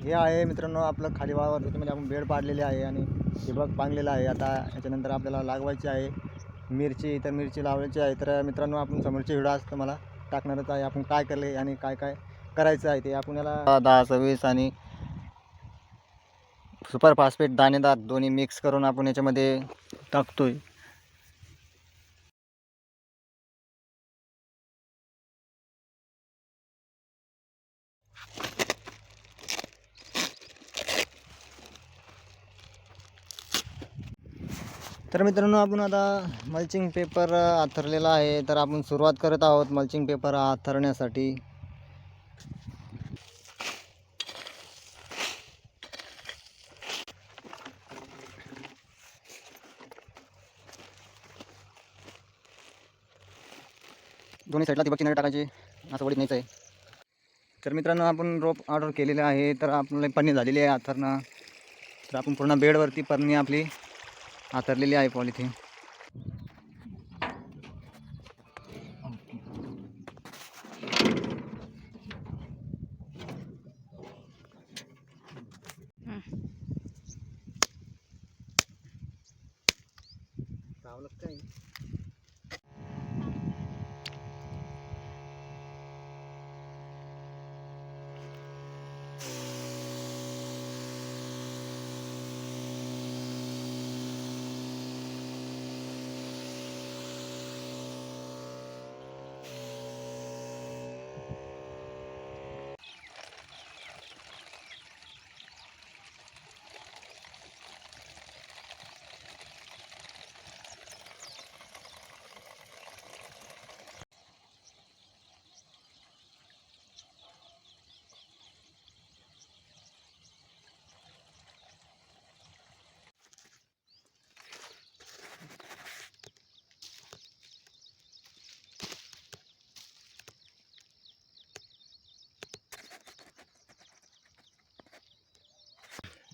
हे आहे मित्रांनो आपलं खाली वावर, त्याच्यामध्ये आपण बेड पाडलेले आहे आणि ठिबक बांधलेला आहे. आता याच्यानंतर आपल्याला लागवायची आहे मिरची, तर मिरची लावायची आहे. तर मित्रांनो आपण समोरचे व्हिडिओ आज तुम्हाला टाकणारच आहे. आपण काय केले आणि काय काय करायचं आहे ते आपण याला 10-26 आणि सुपर फॉस्फेट दाणेदार दोन्ही मिक्स करून आपण याच्यामध्ये टाकतोय. तर मित्रांनो आपण आता मल्चिंग पेपर आथरलेला आहे, तर आपण सुरुवात करत आहोत मल्चिंग पेपर आथरण्यासाठी. दोन्ही साईडला ठिबक किनारे टाकायचे, असं वडीत न्यायचं आहे. तर मित्रांनो आपण रोप ऑर्डर केलेले आहे, तर आपल्याला पन्नी झालेली आहे आथरणं. तर आपण पूर्ण बेडवरती पन्नी आपली आथरलेली आहे पॉलिथिन.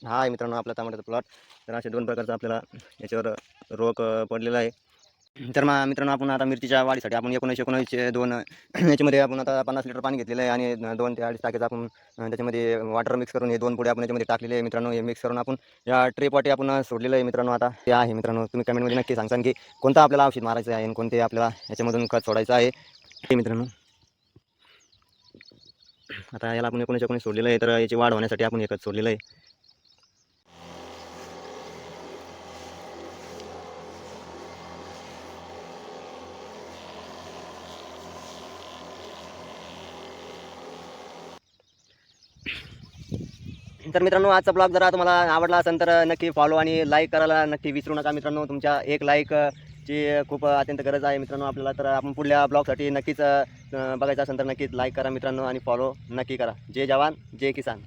हा आहे मित्रांनो आपला टमाट्याचा प्लॉट. तर असे दोन प्रकारचा आपल्याला याच्यावर रोग पडलेला आहे. तर मग मित्रांनो आपण आता मिरचीच्या वाढीसाठी आपण 19 दोन याच्यामध्ये आपण आता 50 लिटर पाणी घेतलेलं आहे आणि 2 ते 2.5 टाक्याचं आपण त्याच्यामध्ये वॉटर मिक्स करून हे 2 पुढे आपण याच्यामध्ये टाकलेले आहे मित्रांनो. हे मिक्स करून आपण या ट्रेपॉटी आपण सोडलेलं आहे मित्रांनो. आता ते आहे मित्रांनो, तुम्ही कमेंटमध्ये नक्की सांगसान की कोणतं आपल्याला औषध मारायचं आहे आणि कोणते आपल्याला याच्यामधून खत सोडायचं आहे ते मित्रांनो. आता याला आपण 19 सोडलेलं आहे, तर याची वाढ होण्यासाठी आपण हे खत सोडलेलं आहे. तर मित्रांनो आजचा ब्लॉग जरा तुम्हाला आवडला असेल तर नक्की फॉलो आणि लाईक करायला नक्की विसरू नका मित्रांनो. तुमच्या एक लाईक ची खूप अत्यंत गरज आहे मित्रांनो आपल्याला. तर आपण पुढल्या ब्लॉगसाठी नक्कीच बघायचं असेल तर नक्कीच लाईक करा मित्रांनो आणि फॉलो नक्की करा. जय जवान जय किसान.